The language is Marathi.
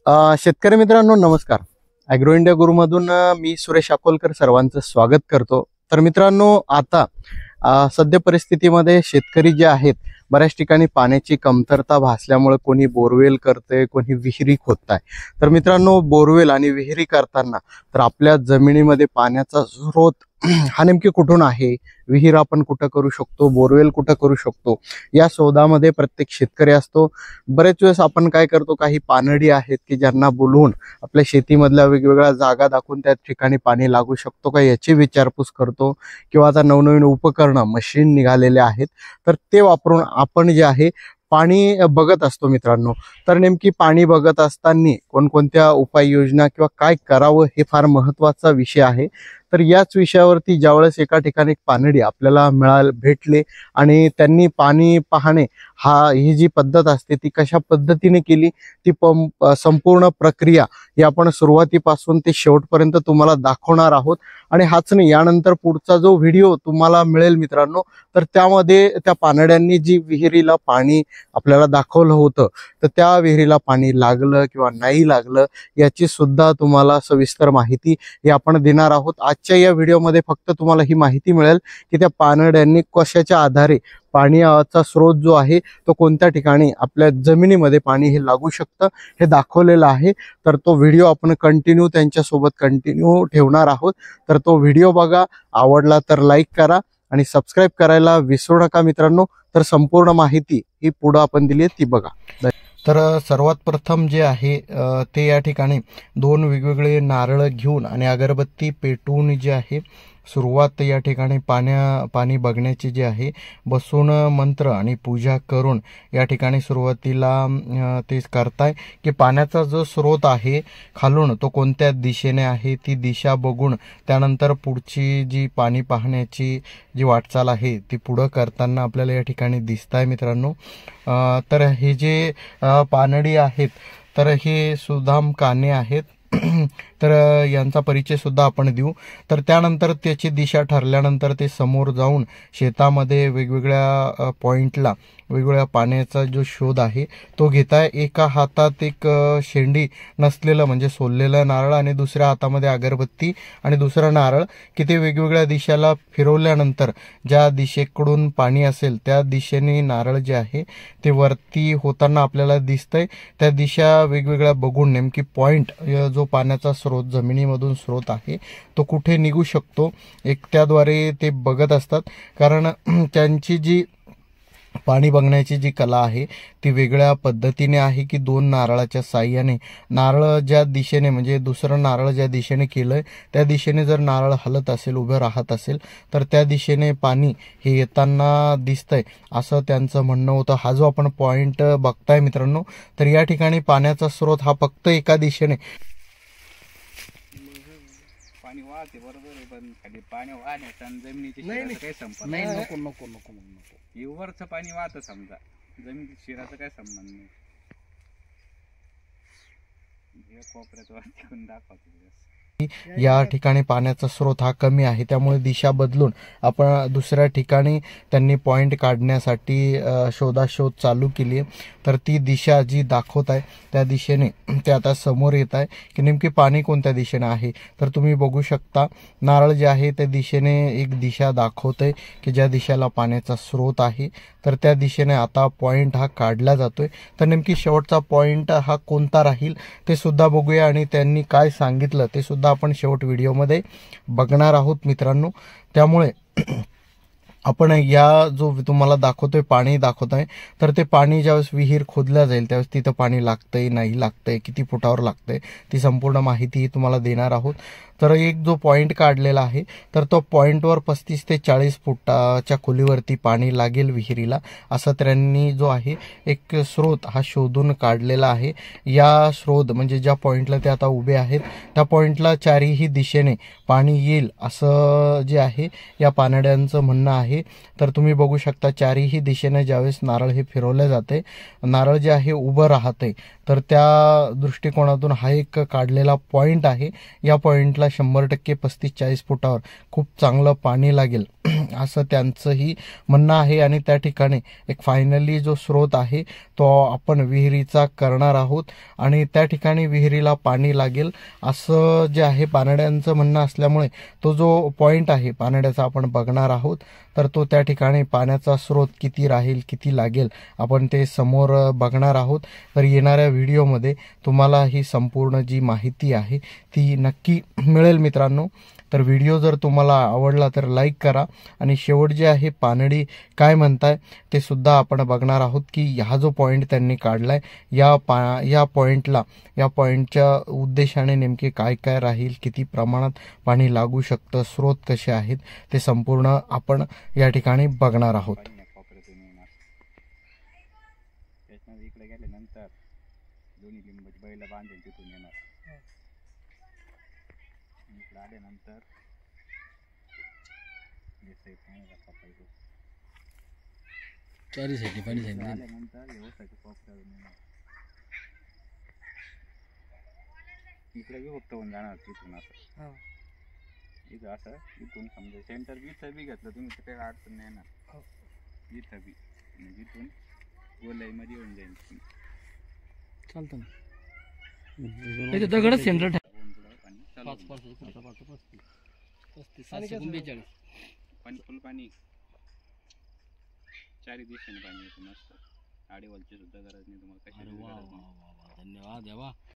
शेतकरी मित्रांनो नमस्कार. ॲग्रो इंडिया गुरुमधून मी सुरेश अकोलकर सर्वांचं स्वागत करतो. तर मित्रांनो आता सध्या परिस्थितीमध्ये शेतकरी जे आहेत बऱ्याच ठिकाणी पाण्याची कमतरता भासल्यामुळे कोणी बोरवेल करते, कोणी विहिरी खोदताय. तर मित्रांनो बोरवेल आणि विहिरी करताना तर आपल्या जमिनीमध्ये पाण्याचा स्रोत हा नेमकी कुठून आहे, विहीर आपण कुठं करू शकतो, बोरवेल कुठं करू शकतो, या शोधामध्ये प्रत्येक शेतकरी असतो. बरेच वेळेस आपण काय करतो, काही पानडी आहेत की ज्यांना बोलवून आपल्या शेतीमधल्या वेगवेगळ्या जागा दाखवून त्या ठिकाणी पाणी लागू शकतो का याची विचारपूस करतो. किंवा आता नवनवीन उपकरणं मशीन निघालेले आहेत तर ते वापरून आपण जे आहे पाणी बघत असतो मित्रांनो. तर नेमकी पाणी बघत असताना कोणकोणत्या उपाययोजना किंवा काय करावं हे फार महत्त्वाचा विषय आहे. तर याच विषयावरती ज्यावेळेस एका ठिकाणी पानडी आपल्याला भेटले आणि त्यांनी पाणी पाहणे ही जी पद्धत असते ती कशा पद्धतीने केली, ती संपूर्ण प्रक्रिया ही आपण सुरुवातीपासून ते शेवटपर्यंत तुम्हाला दाखवणार आहोत. आणि हाच नाही, यानंतर पुढचा जो व्हिडिओ तुम्हाला मिळेल मित्रांनो तर त्यामध्ये त्या पानड्यांनी जी विहिरीला पाणी आपल्याला दाखवलं होतं तर त्या विहिरीला पाणी लागलं किंवा नाही लागलं याची सुद्धा तुम्हाला सविस्तर माहिती ही आपण देणार आहोत. आजच्या या व्हिडिओमध्ये फक्त तुम्हाला ही माहिती मिळेल की त्या पानड्यांनी कशाच्या आधारे पाण्याचा स्रोत जो आहे तो कोणत्या ठिकाणी आपल्या जमिनीमध्ये पाणी हे लागू शकतं हे दाखवलेलं आहे. तर तो व्हिडिओ आपण त्यांच्यासोबत कंटिन्यू ठेवणार आहोत. तर तो व्हिडिओ बघा, आवडला तर लाईक करा आणि सबस्क्राईब करायला विसरू नका मित्रांनो. तर संपूर्ण माहिती ही पुढे आपण दिली आहे ती बघा. तर सर्वात प्रथम जे आहे ते या ठिकाणी 2 वेगवेगळे नारळ घेऊन आणि अगरबत्ती पेटवून जे आहे सुरुवात या ठिकाणी पाणी बघण्याची जी आहे बसून मंत्र आणि पूजा करून या ठिकाणी सुरुवातीला ते करताय की पाण्याचा जो स्रोत आहे खालून तो कोणत्या दिशेने आहे ती दिशा बघून त्यानंतर पुढची जी पाणी पाहण्याची जी वाटचाल आहे ती पुढं करताना आपल्याला या ठिकाणी दिसताय मित्रांनो. तर हे जे पानडी आहेत तर हे सुदाम काने आहेत. तर यांचा परिचय सुद्धा आपण देऊ. तर त्यानंतर त्याची दिशा ठरल्यानंतर ते समोर जाऊन शेतामध्ये वेगवेगळ्या पॉइंटला वेगवेगळ्या पाण्याचा जो शोध आहे तो घेताय. एका हातात एक शेंडी नसलेलं म्हणजे सोललेलं नारळ आणि दुसऱ्या हातामध्ये अगरबत्ती आणि दुसरा नारळ की ते वेगवेगळ्या दिशेला फिरवल्यानंतर ज्या दिशेकडून पाणी असेल त्या दिशेने नारळ जे आहे ते वरती होताना आपल्याला दिसतंय. त्या दिशा वेगवेगळ्या बघून नेमकी पॉइंट जो पाण्याचा स्रोत जमिनीमधून स्रोत आहे तो कुठे निघू शकतो एक त्याद्वारे ते बघत असतात. कारण त्यांची जी पाणी बघण्याची जी कला आहे ती वेगळ्या पद्धतीने आहे की 2 नारळाच्या साह्याने नारळ ज्या दिशेने म्हणजे दुसरं नारळ ज्या दिशेने केलंय त्या दिशेने जर नारळ हलत असेल उभं राहत असेल तर त्या दिशेने पाणी हे येताना दिसतंय असं त्यांचं म्हणणं होतं. हा जो आपण पॉइंट बघताय मित्रांनो तर या ठिकाणी पाण्याचा स्रोत हा फक्त एका दिशेने पाणी वाहते बरोबर आहे पण खाली पाणी वाहण्याचा जमिनीची काही संबंध नाही. नको वरचं पाणी वाहतं समजा जमिनीची शिराचा काय संबंध नाही. कोपऱ्यात वाहून दाखवतो. या ठिकाणी पाण्याचा स्रोत हा कमी आहे त्यामुळे दिशा बदलून आपण दुसऱ्या ठिकाणी त्यांनी पॉइंट काढण्यासाठी शोधाशोध चालू केली. तर ती दिशा जी दाखवत आहे त्या दिशेने ते आता समोर येत आहे की नेमकी पाणी कोणत्या दिशेने आहे. तर तुम्ही बघू शकता नारळ जे आहे त्या दिशेने एक दिशा दाखवतंय की ज्या दिशेला पाण्याचा स्रोत आहे तर त्या दिशेने आता पॉइंट हा काढला जातोय. तर नेमकी शेवटचा पॉइंट हा कोणता राहील ते सुद्धा बघूया आणि त्यांनी काय सांगितलं ते सुद्धा आपण शेवट व्हिडिओमध्ये बघणार आहोत मित्रांनो. त्यामुळे आपण या जो तुम्हाला दाखवतोय पाणी दाखवतोय तर ते पाणी ज्यावेळेस विहीर खोदल्या जाईल त्यावेळेस तिथं पाणी लागतंय नाही लागतंय किती फुटावर लागतंय ती संपूर्ण माहिती तुम्हाला देणार आहोत. तर एक जो पॉइंट काढलेला आहे तर तो पॉइंटवर 35 ते 40 फुटाच्या खोलीवरती पाणी लागेल विहिरीला असं त्यांनी जो आहे एक स्रोत हा शोधून काढलेला आहे. या स्रोत म्हणजे ज्या पॉइंटला ते आता उभे आहेत त्या पॉइंटला चारही दिशेने पाणी येईल असं जे आहे या पानड्यांचं म्हणणं आहे. तर तुम्ही बघू शकता चारही दिशेने ज्यावेळेस नारळ हे फिरवले जाते नारळ जे आहे उभं राहते तर त्या दृष्टिकोनातून हा एक काढलेला पॉईंट आहे. या पॉईंटला 100% 35-40 फुटावर खूप चांगलं पाणी लागेल असं त्यांचंही म्हणणं आहे. आणि त्या ठिकाणी एक फायनली जो स्रोत आहे तो आपण विहिरीचा करणार आहोत आणि त्या ठिकाणी विहिरीला पाणी लागेल असं जे आहे पानड्यांचं म्हणणं असल्यामुळे तो जो पॉईंट आहे पानड्याचा आपण बघणार आहोत. तर तो त्या ठिकाणी पाण्याचा स्रोत किती राहील किती लागेल आपण ते समोर बघणार आहोत. तर येणाऱ्या व्हिडिओमध्ये तुम्हाला ही संपूर्ण जी माहिती आहे ती नक्की मिळेल मित्रांनो. तर व्हिडिओ जर तुम्हाला आवडला तर लाईक करा आणि शेवट जे आहे पानडी काय म्हणताय ते सुद्धा आपण बघणार आहोत की हा जो पॉईंट त्यांनी काढलाय या पॉईंटच्या उद्देशाने नेमके काय काय राहील, किती प्रमाणात पाणी लागू शकतं, स्रोत कसे आहेत ते संपूर्ण आपण या ठिकाणी बघणार आहोत. त्याच्यामध्ये इकडे गेल्यानंतर दोन्ही लिंबाची बैला बांधेल तिथून येणार. इकडे आल्यानंतर आल्यानंतर व्यवस्थाची पॉपऱ्यावर येणार. इकडे बी फक्त होऊन जाणार तिथून असं. इथं असं इथून समजा सेंटर इथं बी घेतलं तुम्ही तर काही अडचण नाही येणार. इथं बी म्हणजे इथून गोलाईमध्ये येऊन जाईल. चालतं ना दगडच सेंटर पाणी फुल पाणी चारी दिशेने पाणी येतं मस्त. आडेवलची सुद्धा गरज नाही तुम्हाला कशाची गरज नाही. धन्यवाद देवा.